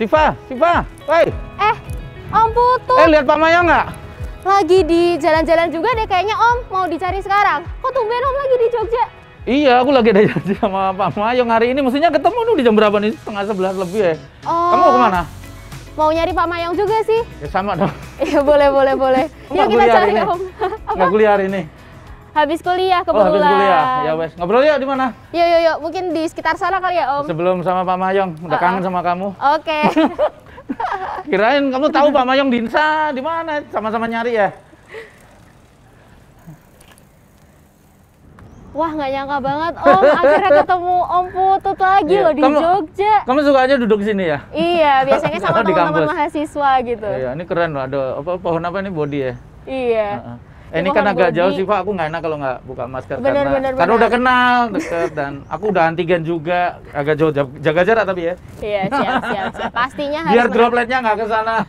Siva, woi. Om Putu. Lihat Pak Mayong nggak? Lagi di jalan-jalan juga deh kayaknya Om. Mau dicari sekarang. Kok tumben Om lagi di Jogja? Iya, aku lagi ada janji sama Pak Mayong hari ini. Mestinya ketemu tuh di jam berapa nih? 10:30 lebih ya. Oh. Kamu mau kemana? Mau nyari Pak Mayong juga sih. Ya sama dong. Iya boleh. Yuk kita cari Om. Nggak kuliah hari ini? Habis kuliah Oh, kebetulan. habis kuliah. Ya wes. Ngobrol yuk di mana? Yuk. Mungkin di sekitar sana kali ya Om. Sebelum sama Pak Mayong. Udah kangen sama kamu. Oke. Kirain kamu tahu Pak Mayong di mana? Sama-sama nyari ya. Wah, nggak nyangka banget Om, akhirnya ketemu Om Putut lagi loh di Jogja. Kamu suka aja duduk sini ya? Iya, biasanya sama Di teman-teman kampus. mahasiswa gitu. Iya, ini keren loh. Ada pohon apa ini? Bodi ya? Iya. Ini kan agak jauh sih Pak, aku nggak enak kalau nggak buka masker Bener. karena udah kenal deket dan aku udah antigen juga, agak jauh, jaga jarak tapi ya. Iya, siap. Pastinya harus biar dropletnya nggak ke sana.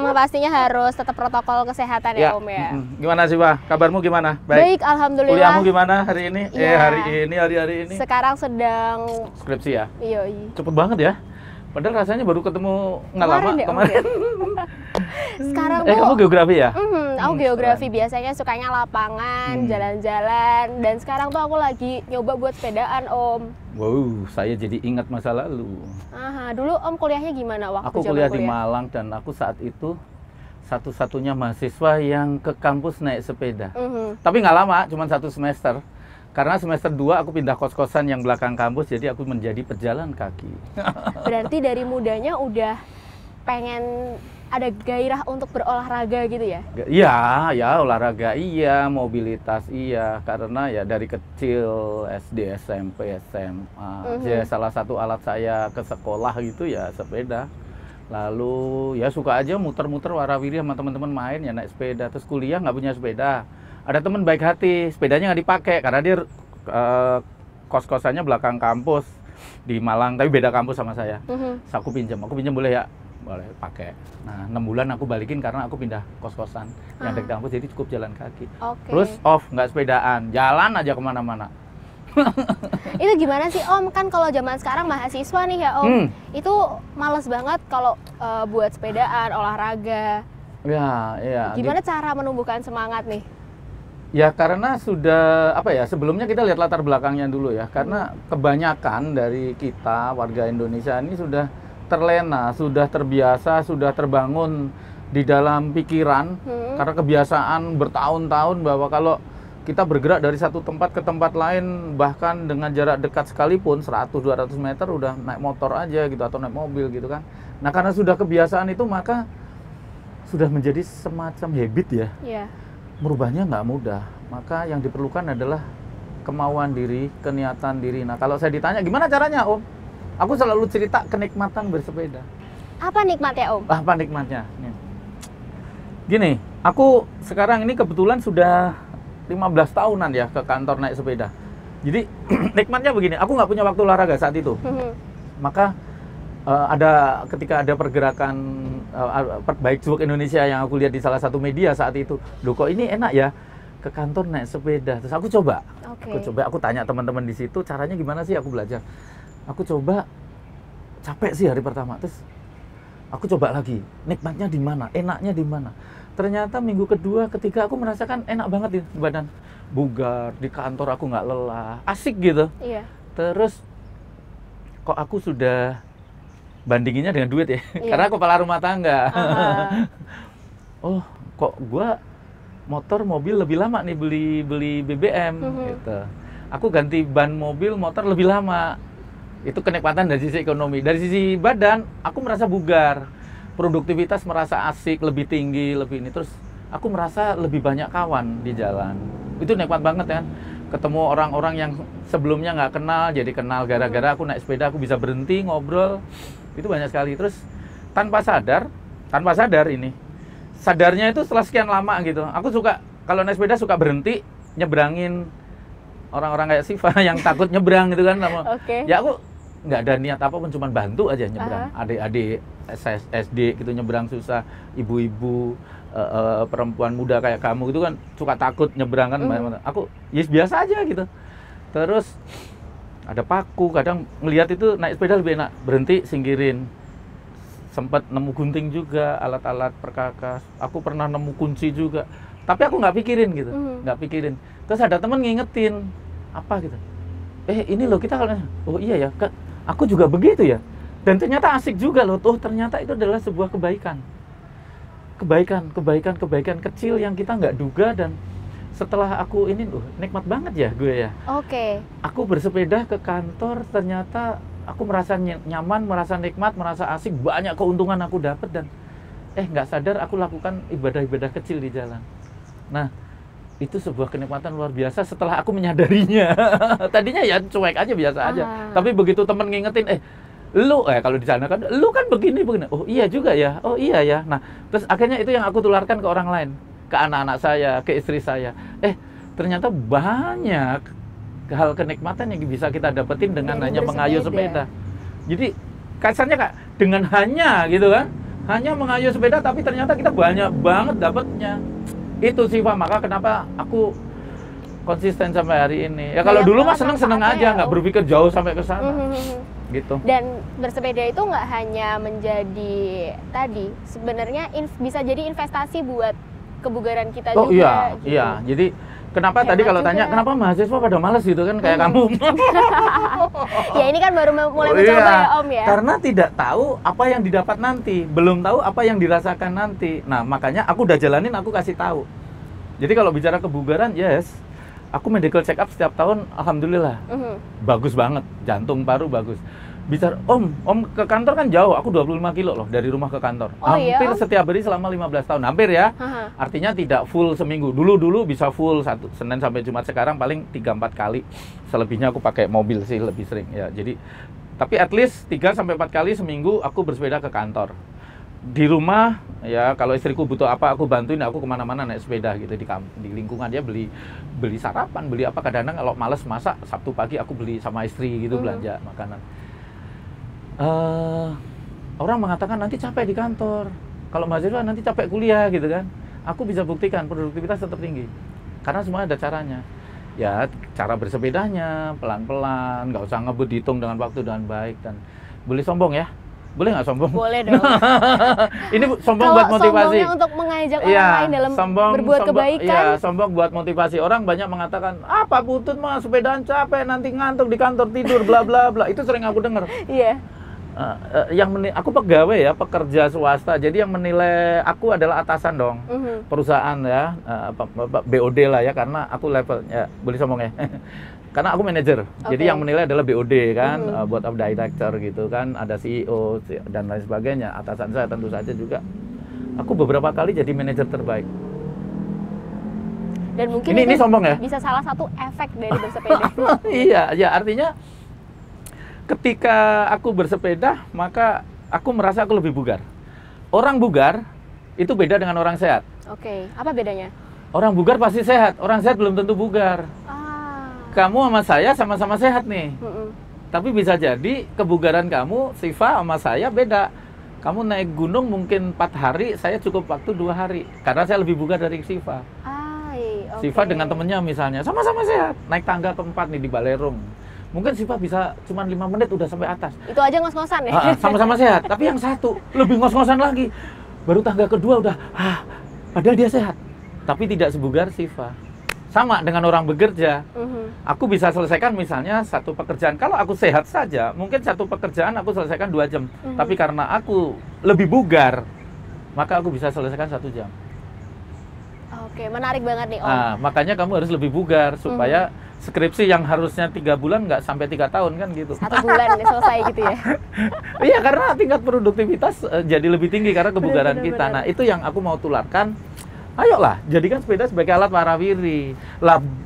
pastinya harus tetap protokol kesehatan ya Om ya. Gimana sih Pak? Kabarmu gimana? Baik, alhamdulillah. Kuliahmu gimana hari ini? Ya. Hari ini. Sekarang sedang Skripsi ya? Iya. Cepet banget ya. Padahal rasanya baru ketemu nggak lama kemarin. Sekarang tuh kamu geografi ya? Aku geografi, biasanya sukanya lapangan, jalan-jalan, dan sekarang tuh aku lagi nyoba buat sepedaan Om. Wow, saya jadi ingat masa lalu. Dulu Om kuliahnya gimana waktu Aku kuliah di Malang dan aku saat itu satu-satunya mahasiswa yang ke kampus naik sepeda. Tapi nggak lama, cuma 1 semester. Karena semester 2 aku pindah kos-kosan yang belakang kampus, jadi aku menjadi pejalan kaki. Berarti dari mudanya udah pengen ada gairah untuk berolahraga gitu ya? Iya, olahraga iya, mobilitas iya. Karena ya dari kecil, SD, SMP, SMA, ya salah satu alat saya ke sekolah gitu ya sepeda. Lalu ya suka aja muter-muter warawiri sama teman-teman main ya naik sepeda. Terus kuliah nggak punya sepeda. Ada teman baik hati, sepedanya nggak dipakai karena dia kos-kosannya belakang kampus di Malang, tapi beda kampus sama saya. Terus aku pinjam boleh ya? Boleh pakai. Nah 6 bulan aku balikin karena aku pindah kos-kosan yang dari kampus, jadi cukup jalan kaki. Terus off, nggak sepedaan, jalan aja kemana-mana. Itu gimana sih Om? Kan kalau zaman sekarang mahasiswa nih ya Om, itu males banget kalau buat sepedaan, olahraga. Ya. Gimana cara menumbuhkan semangat nih? Ya karena sudah sebelumnya kita lihat latar belakangnya dulu ya, karena kebanyakan dari kita warga Indonesia ini sudah terlena, sudah terbiasa, sudah terbangun di dalam pikiran karena kebiasaan bertahun-tahun bahwa kalau kita bergerak dari satu tempat ke tempat lain bahkan dengan jarak dekat sekalipun 100-200 meter udah naik motor aja gitu atau naik mobil gitu kan. Nah karena sudah kebiasaan itu maka sudah menjadi semacam habit ya. Merubahnya nggak mudah, maka yang diperlukan adalah kemauan diri, keniatan diri. Nah kalau saya ditanya gimana caranya Om? Aku selalu cerita kenikmatan bersepeda. Apa nikmatnya Om? Apa nikmatnya? Gini, aku sekarang ini kebetulan sudah 15 tahunan ya ke kantor naik sepeda. Jadi nikmatnya begini, aku nggak punya waktu olahraga saat itu. Maka ketika ada pergerakan baik Jog Indonesia yang aku lihat di salah satu media saat itu, loh kok ini enak ya ke kantor naik sepeda. Terus aku coba, aku tanya teman-teman di situ caranya gimana sih, aku belajar. Aku coba, capek sih hari pertama, terus aku coba lagi, nikmatnya di mana, enaknya di mana. Ternyata minggu kedua, ketiga aku merasakan enak banget di badan, bugar, di kantor aku nggak lelah, asik gitu. Terus kok aku sudah bandinginnya dengan duit ya, karena aku kepala rumah tangga. Oh, kok gua motor mobil lebih lama nih beli BBM gitu. Aku ganti ban mobil motor lebih lama. Itu kenikmatan dari sisi ekonomi. Dari sisi badan, aku merasa bugar. Produktivitas merasa asik, lebih tinggi, lebih ini. Terus aku merasa lebih banyak kawan di jalan. Itu nikmat banget ya. Ketemu orang-orang yang sebelumnya nggak kenal, jadi kenal gara-gara aku naik sepeda, aku bisa berhenti, ngobrol. Itu banyak sekali. Terus tanpa sadar ini. Sadarnya itu setelah sekian lama gitu. Aku suka, kalau naik sepeda suka berhenti, nyebrangin orang-orang kayak Siva yang takut nyebrang gitu kan. Ya aku nggak ada niat apapun, cuma bantu aja nyebrang. Adik-adik SD gitu nyebrang susah, ibu-ibu, perempuan muda kayak kamu itu kan suka takut nyebrang kan. Aku yes, biasa aja gitu. Terus ada paku, kadang ngelihat itu naik sepeda lebih enak, berhenti singkirin. sempat nemu gunting juga, alat-alat perkakas. Aku pernah nemu kunci juga. Tapi aku nggak pikirin gitu, nggak pikirin. Terus ada teman ngingetin, apa gitu. Ini loh kita kalau, oh iya ya, Kak, aku juga begitu ya. Dan ternyata asik juga loh, ternyata itu adalah sebuah kebaikan. Kebaikan kecil yang kita nggak duga, dan setelah aku ini, nikmat banget ya gue ya. Oke. Aku bersepeda ke kantor, ternyata aku merasa nyaman, merasa nikmat, merasa asik, banyak keuntungan aku dapat, dan nggak sadar aku lakukan ibadah-ibadah kecil di jalan. Nah, itu sebuah kenikmatan luar biasa setelah aku menyadarinya. Tadinya ya cuek aja, biasa aja. Tapi begitu temen ngingetin, lu kalau di sana kan, lu kan begini. Oh iya juga ya, oh iya ya. Nah, terus akhirnya itu yang aku tularkan ke orang lain, ke anak-anak saya, ke istri saya. Ternyata banyak hal kenikmatan yang bisa kita dapetin dengan hanya mengayuh sepeda. Jadi kasarnya Kak, dengan hanya gitu kan, hanya mengayuh sepeda, tapi ternyata kita banyak banget dapatnya. Itu sih Pak, maka kenapa aku konsisten sampai hari ini. Ya kalau dulu mah seneng-seneng aja, nggak berpikir jauh sampai ke sana. Gitu. Dan bersepeda itu nggak hanya menjadi tadi, sebenarnya bisa jadi investasi buat kebugaran kita juga. Iya, gitu. iya. Jadi kenapa tadi kalau tanya kenapa mahasiswa pada malas gitu kan, kayak kamu. Ya ini kan baru mulai mencoba ya Om ya. Karena tidak tahu apa yang didapat nanti, belum tahu apa yang dirasakan nanti. Nah makanya aku udah jalanin, aku kasih tahu. Jadi kalau bicara kebugaran, yes, aku medical check up setiap tahun, alhamdulillah, bagus banget, jantung, paru bagus. Bicara Om ke kantor kan jauh, aku 25 kilo loh dari rumah ke kantor. Hampir setiap hari selama 15 tahun, hampir ya. Artinya tidak full seminggu. Dulu bisa full Senin sampai Jumat, sekarang paling 3-4 kali. Selebihnya aku pakai mobil sih lebih sering ya. Jadi tapi at least 3-4 kali seminggu aku bersepeda ke kantor. Di rumah ya, kalau istriku butuh apa aku bantuin, aku kemana-mana naik sepeda gitu di lingkungan dia, beli sarapan, beli apa, kadang-kadang kalau males masak Sabtu pagi aku beli sama istri gitu, belanja makanan. Orang mengatakan nanti capek di kantor, kalau mahasiswa nanti capek kuliah gitu kan. Aku bisa buktikan produktivitas tetap tinggi karena semua ada caranya. Ya cara bersepedanya pelan-pelan, nggak usah ngebut, dihitung dengan waktu dengan baik. Dan boleh sombong ya? Boleh nggak sombong? Boleh dong. Ini sombong buat motivasi. Sombongnya untuk mengajak orang lain dalam berbuat kebaikan. Iya, sombong buat motivasi. Orang banyak mengatakan, apa butut mah sepedaan capek, nanti ngantuk di kantor, tidur, bla bla bla. Itu sering aku dengar. Iya. Aku pegawai ya, pekerja swasta. Jadi yang menilai aku adalah atasan dong. Perusahaan ya, BOD lah ya, karena aku levelnya, boleh sombong ya. Karena aku manajer, jadi yang menilai adalah BOD kan, board of director gitu kan, ada CEO dan lain sebagainya. Atasan saya tentu saja juga. Aku beberapa kali jadi manajer terbaik. Dan mungkin ini sombong ya? Bisa salah satu efek dari bersepeda. Iya, ya artinya ketika aku bersepeda, maka aku merasa aku lebih bugar. Orang bugar itu beda dengan orang sehat. Oke, apa bedanya? Orang bugar pasti sehat, orang sehat belum tentu bugar. Kamu sama saya sama-sama sehat nih. Tapi bisa jadi kebugaran kamu, Siva, sama saya beda. Kamu naik gunung mungkin 4 hari, saya cukup waktu 2 hari. Karena saya lebih bugar dari Siva. Siva dengan temennya misalnya, sama-sama sehat. Naik tangga ke-4 nih di Balerung. Mungkin Siva bisa cuma 5 menit udah sampai atas. Itu aja ngos-ngosan ya? Sama-sama sehat. Tapi yang satu lebih ngos-ngosan lagi. Baru tangga kedua udah, padahal dia sehat. Tapi tidak sebugar Siva. Sama dengan orang bekerja. Aku bisa selesaikan misalnya satu pekerjaan. Kalau aku sehat saja, mungkin satu pekerjaan aku selesaikan 2 jam. Tapi karena aku lebih bugar, maka aku bisa selesaikan 1 jam. Oke, menarik banget nih Om. Makanya kamu harus lebih bugar supaya skripsi yang harusnya 3 bulan nggak sampai 3 tahun kan gitu. 1 bulan selesai gitu ya. Iya, karena tingkat produktivitas jadi lebih tinggi karena kebugaran kita. Nah, itu yang aku mau tularkan. Ayolah, jadikan sepeda sebagai alat warawiri,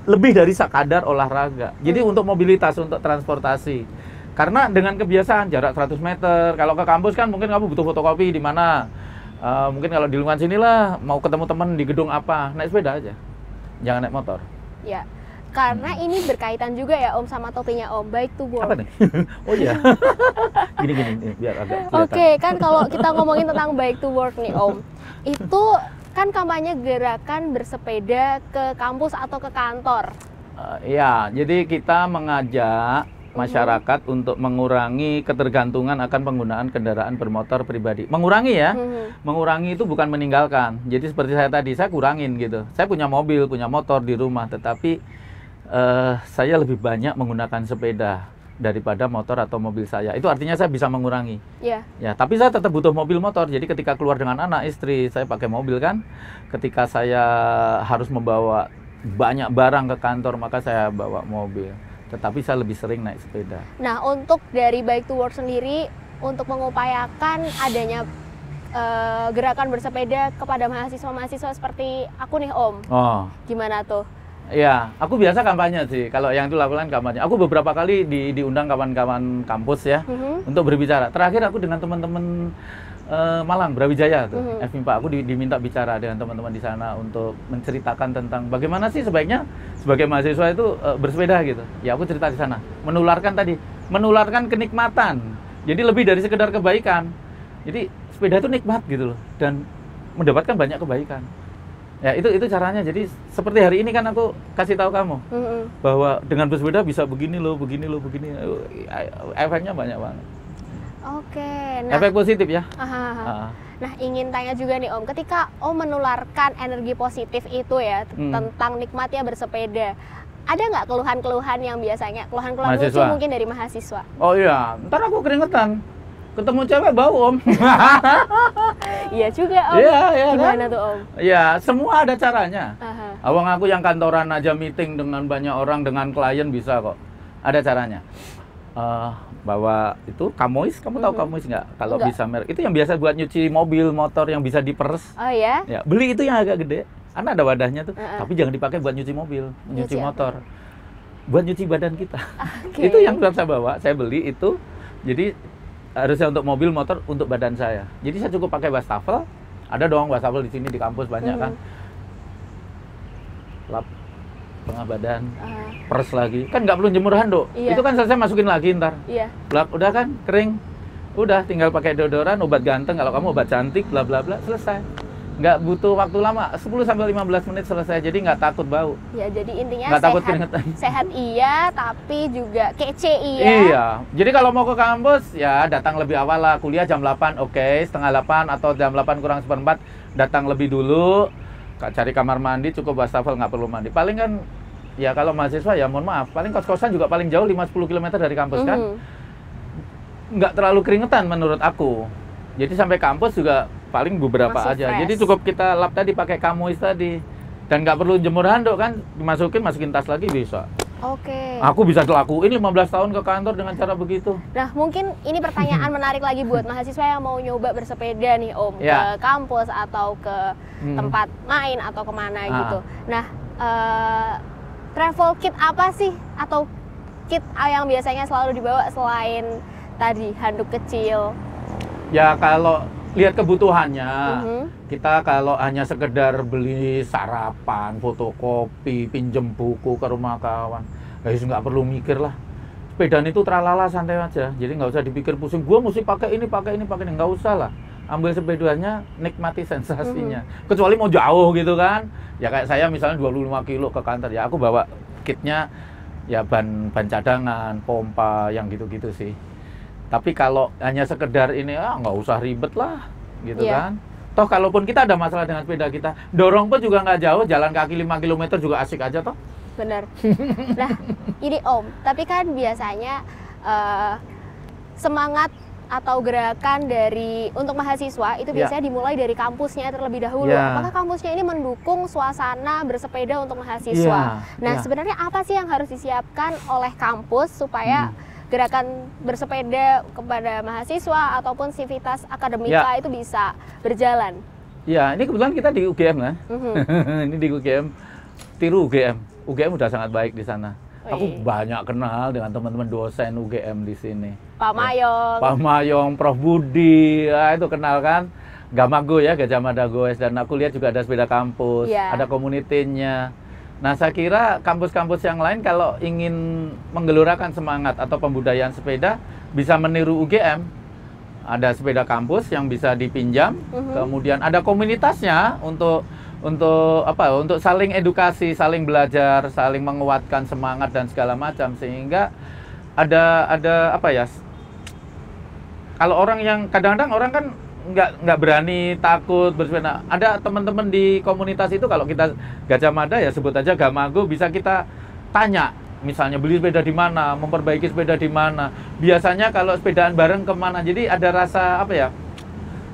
lebih dari sekadar olahraga. Jadi untuk mobilitas, untuk transportasi. Karena dengan kebiasaan jarak 100 meter, kalau ke kampus kan mungkin kamu butuh fotokopi di mana. Mungkin kalau di lingkungan sinilah mau ketemu teman di gedung apa, naik sepeda aja. Jangan naik motor. Ya. Karena ini berkaitan juga ya Om sama topinya Om, Bike to Work. Apa nih? Oh iya. Gini biar agak kelihatan. Oke, kan kalau kita ngomongin tentang Bike to Work nih Om, itu kan kampanye gerakan bersepeda ke kampus atau ke kantor. Ya, jadi kita mengajak masyarakat untuk mengurangi ketergantungan akan penggunaan kendaraan bermotor pribadi. Mengurangi ya, mengurangi itu bukan meninggalkan. Jadi seperti saya tadi, saya kurangin gitu. Saya punya mobil, punya motor di rumah, tetapi saya lebih banyak menggunakan sepeda daripada motor atau mobil saya. Itu artinya saya bisa mengurangi. Iya. Ya, tapi saya tetap butuh mobil motor. Jadi ketika keluar dengan anak, istri, saya pakai mobil kan. Ketika saya harus membawa banyak barang ke kantor, maka saya bawa mobil. Tetapi saya lebih sering naik sepeda. Nah, untuk dari Bike to Work sendiri, untuk mengupayakan adanya gerakan bersepeda kepada mahasiswa-mahasiswa seperti aku nih Om. Oh. Gimana tuh? Ya, aku biasa kampanye sih. Kalau yang itu lakukan kampanye. Aku beberapa kali diundang kawan-kawan kampus ya untuk berbicara. Terakhir aku dengan teman-teman Malang, Brawijaya tuh, FMIPA. Aku diminta bicara dengan teman-teman di sana untuk menceritakan tentang bagaimana sih sebaiknya sebagai mahasiswa itu bersepeda gitu. Ya aku cerita di sana. Menularkan kenikmatan. Jadi lebih dari sekedar kebaikan. Jadi sepeda itu nikmat gitu loh dan mendapatkan banyak kebaikan. Ya itu caranya. Jadi seperti hari ini kan aku kasih tahu kamu bahwa dengan bersepeda bisa begini loh, begini. Efeknya banyak banget. Oke. Nah, efek positif ya. Nah, ingin tanya juga nih Om, ketika Om menularkan energi positif itu ya tentang nikmatnya bersepeda, ada nggak keluhan-keluhan yang biasanya keluhan-keluhan lucu mungkin dari mahasiswa? Oh iya, ntar aku keringetan. Ketemu cewek bau Om. Iya juga Om. Iya gimana kan? tuh Om? Iya, semua ada caranya. Awang aku yang kantoran aja meeting dengan banyak orang, dengan klien bisa kok. Ada caranya. Bahwa itu kamois, kamu tahu kamois nggak? Kalau bisa merek itu yang biasa buat nyuci mobil, motor yang bisa diperes. Oh ya? Ya, beli itu yang agak gede. Karena ada wadahnya tuh. Tapi jangan dipakai buat nyuci mobil, nyuci motor. Buat nyuci badan kita. Itu yang saya bawa, saya beli itu. Jadi harusnya untuk mobil, motor, untuk badan saya. Jadi saya cukup pakai wastafel. Ada dong wastafel di sini di kampus banyak kan. Lap tengah badan, peres lagi. Kan nggak perlu jemur handuk. Itu kan selesai masukin lagi ntar. Blak, udah kan kering. Udah tinggal pakai deodoran, obat ganteng kalau kamu obat cantik, bla bla bla, selesai. Nggak butuh waktu lama, 10 sampai 15 menit selesai. Jadi nggak takut bau. Ya, jadi intinya nggak takut keringetan. Sehat iya, tapi juga kece iya. Iya. Jadi kalau mau ke kampus ya datang lebih awal lah. Kuliah jam 8, oke, setengah 8 atau jam 8 kurang seperempat datang lebih dulu. Cari kamar mandi, cukup wastafel, nggak perlu mandi. Paling kan, ya kalau mahasiswa ya mohon maaf, paling kos-kosan juga paling jauh 5-10 km dari kampus kan. Nggak terlalu keringetan menurut aku. Jadi sampai kampus juga paling beberapa masuk aja. Fresh. Jadi cukup kita lap tadi pakai kamois tadi. Dan nggak perlu jemur handuk kan, masukin tas lagi bisa. Oke. Aku bisa lakuin 15 tahun ke kantor dengan cara begitu. Nah, mungkin ini pertanyaan menarik lagi buat mahasiswa yang mau nyoba bersepeda nih Om, ke kampus atau ke tempat main atau kemana gitu. Nah, travel kit apa sih atau kit yang biasanya selalu dibawa selain tadi handuk kecil? Ya kalau lihat kebutuhannya, kita kalau hanya sekedar beli sarapan, fotokopi, pinjem buku ke rumah kawan, guys nggak perlu mikir lah. Sepedaan itu tralala santai aja, jadi nggak usah dipikir pusing. Gua mesti pakai ini, nggak usah lah. Ambil sepedanya, nikmati sensasinya. Kecuali mau jauh gitu kan, ya kayak saya misalnya 25 kilo ke kantor, ya aku bawa kitnya ya ban cadangan, pompa, yang gitu-gitu sih. Tapi kalau hanya sekedar ini, nggak usah ribet lah, gitu kan. Toh kalaupun kita ada masalah dengan sepeda kita, dorong pun juga nggak jauh, jalan kaki 5 km juga asik aja toh. Bener. Nah, ini Om, tapi kan biasanya semangat atau gerakan untuk mahasiswa itu biasanya dimulai dari kampusnya terlebih dahulu. Apakah kampusnya ini mendukung suasana bersepeda untuk mahasiswa? Nah, sebenarnya apa sih yang harus disiapkan oleh kampus supaya gerakan bersepeda kepada mahasiswa ataupun sivitas akademika itu bisa berjalan? Ya, ini kebetulan kita di UGM kan. Ini di UGM, tiru UGM. UGM udah sangat baik di sana. Aku banyak kenal dengan teman-teman dosen UGM di sini. Pak Mayong. Pak Mayong, Prof Budi, itu kenal kan. Gamago ya, Gajah Mada Goes. Dan aku lihat juga ada sepeda kampus, ada komunitinya. Nah, saya kira kampus-kampus yang lain kalau ingin menggelurakan semangat atau pembudayaan sepeda bisa meniru UGM. Ada sepeda kampus yang bisa dipinjam, kemudian ada komunitasnya untuk saling edukasi, saling belajar, saling menguatkan semangat dan segala macam, sehingga ada apa ya? Kalau orang yang kadang-kadang orang kan nggak berani, takut bersepeda. Ada teman-teman di komunitas itu kalau kita Gajah Mada ya sebut aja Gamago, bisa kita tanya. Misalnya beli sepeda di mana, memperbaiki sepeda di mana. Biasanya kalau sepedaan bareng kemana. Jadi ada rasa apa ya?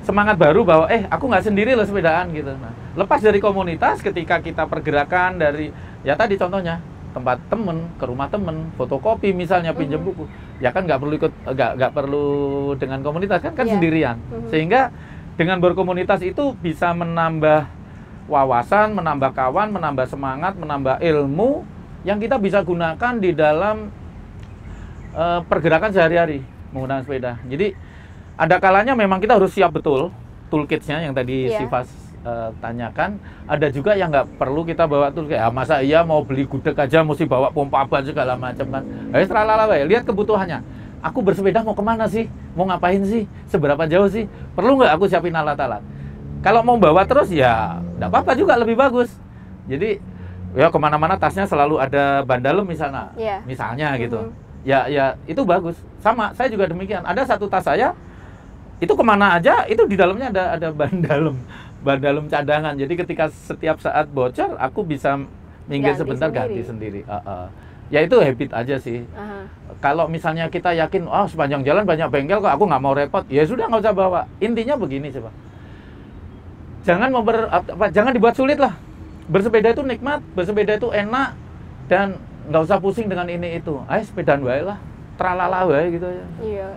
Semangat baru bahwa aku nggak sendiri loh sepedaan gitu. Nah, lepas dari komunitas, ketika kita pergerakan dari ya tadi contohnya tempat temen ke rumah temen, fotokopi misalnya, pinjam buku, ya kan nggak perlu ikut, nggak perlu dengan komunitas kan sendirian. Sehingga dengan berkomunitas itu bisa menambah wawasan, menambah kawan, menambah semangat, menambah ilmu yang kita bisa gunakan di dalam pergerakan sehari-hari menggunakan sepeda. Jadi ada kalanya memang kita harus siap betul toolkitsnya yang tadi Siva tanyakan. Ada juga yang nggak perlu kita bawa toolkit. Masa iya mau beli gudeg aja mesti bawa pompa ban segala macam kan? Lihat kebutuhannya. Aku bersepeda mau kemana sih? Mau ngapain sih? Seberapa jauh sih? Perlu nggak aku siapin alat-alat? Kalau mau bawa terus ya nggak apa-apa juga, lebih bagus. Jadi ya kemana-mana tasnya selalu ada ban dalam misalnya, misalnya gitu. Ya itu bagus. Sama, saya juga demikian. Ada satu tas saya, itu kemana aja, itu di dalamnya ada ban dalam cadangan. Jadi ketika setiap saat bocor, aku bisa minggir sebentar, ganti sendiri. Ya itu habit aja sih. Kalau misalnya kita yakin, sepanjang jalan banyak bengkel kok, aku nggak mau repot, ya sudah nggak usah bawa. Intinya begini sih Pak. Jangan dibuat sulit lah. Bersepeda itu nikmat, bersepeda itu enak, dan nggak usah pusing dengan ini itu. Sepedaan wae lah, tralala wae gitu ya. Iya.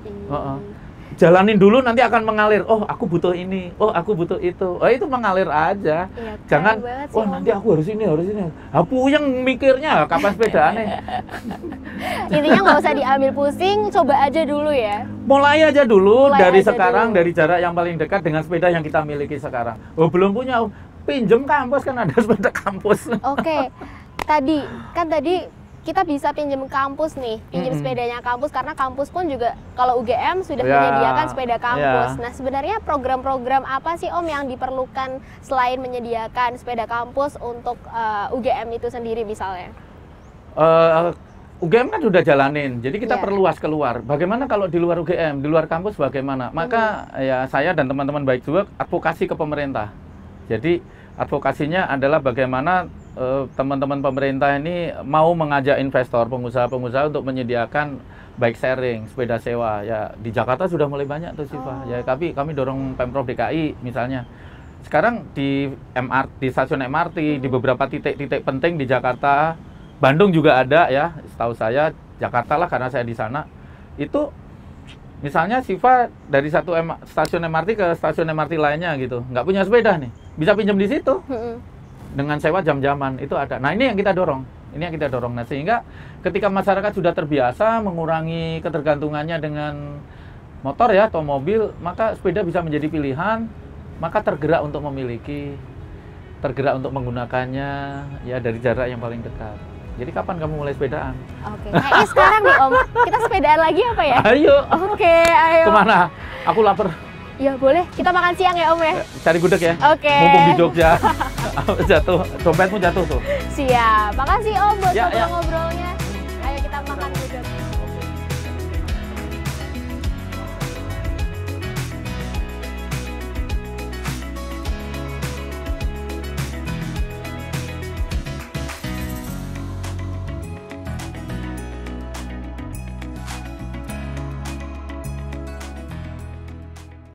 Jalanin dulu, nanti akan mengalir. Oh, aku butuh ini. Oh, aku butuh itu. Itu mengalir aja. Iya, jangan, nanti aku harus ini. Puyeng mikirnya, kapan sepedaannya. Intinya nggak usah diambil pusing, coba aja dulu ya. Mulai aja dulu dari sekarang, dari jarak yang paling dekat dengan sepeda yang kita miliki sekarang. Belum punya, pinjem kampus, kan ada sepeda kampus. Oke. Tadi kita bisa pinjam kampus nih, pinjam sepedanya kampus, karena kampus pun juga kalau UGM sudah menyediakan sepeda kampus. Nah, sebenarnya program-program apa sih Om yang diperlukan selain menyediakan sepeda kampus untuk UGM itu sendiri misalnya? UGM kan sudah jalanin, jadi kita perluas keluar. Bagaimana kalau di luar UGM, di luar kampus bagaimana? Maka ya saya dan teman-teman baik juga advokasi ke pemerintah. Jadi advokasinya adalah bagaimana teman-teman pemerintah ini mau mengajak investor, pengusaha-pengusaha untuk menyediakan bike sharing, sepeda sewa. Ya di Jakarta sudah mulai banyak tuh Siva. Ya kami dorong Pemprov DKI misalnya. Sekarang di stasiun MRT, di beberapa titik-titik penting di Jakarta, Bandung juga ada ya, setahu saya, Jakarta lah karena saya di sana. Itu misalnya Siva dari satu stasiun MRT ke stasiun MRT lainnya gitu, nggak punya sepeda nih, bisa pinjam di situ. Dengan sewa jam-jaman itu ada. Nah, ini yang kita dorong. Nah, sehingga ketika masyarakat sudah terbiasa mengurangi ketergantungannya dengan motor ya atau mobil, maka sepeda bisa menjadi pilihan, maka tergerak untuk memiliki, tergerak untuk menggunakannya ya dari jarak yang paling dekat. Jadi kapan kamu mulai sepedaan? Oke. Kayaknya sekarang nih Om, kita sepedaan lagi apa ya? Ayo. Oke, ayo. Kemana? Aku lapar. Ya boleh, kita makan siang ya Om ya? Cari gudeg ya? Oke. Mumpung di Jogja. Jatuh, dompetmu jatuh tuh. Siap, makasih Om buat ngobrol-ngobrolnya. Ayo kita makan gudeg.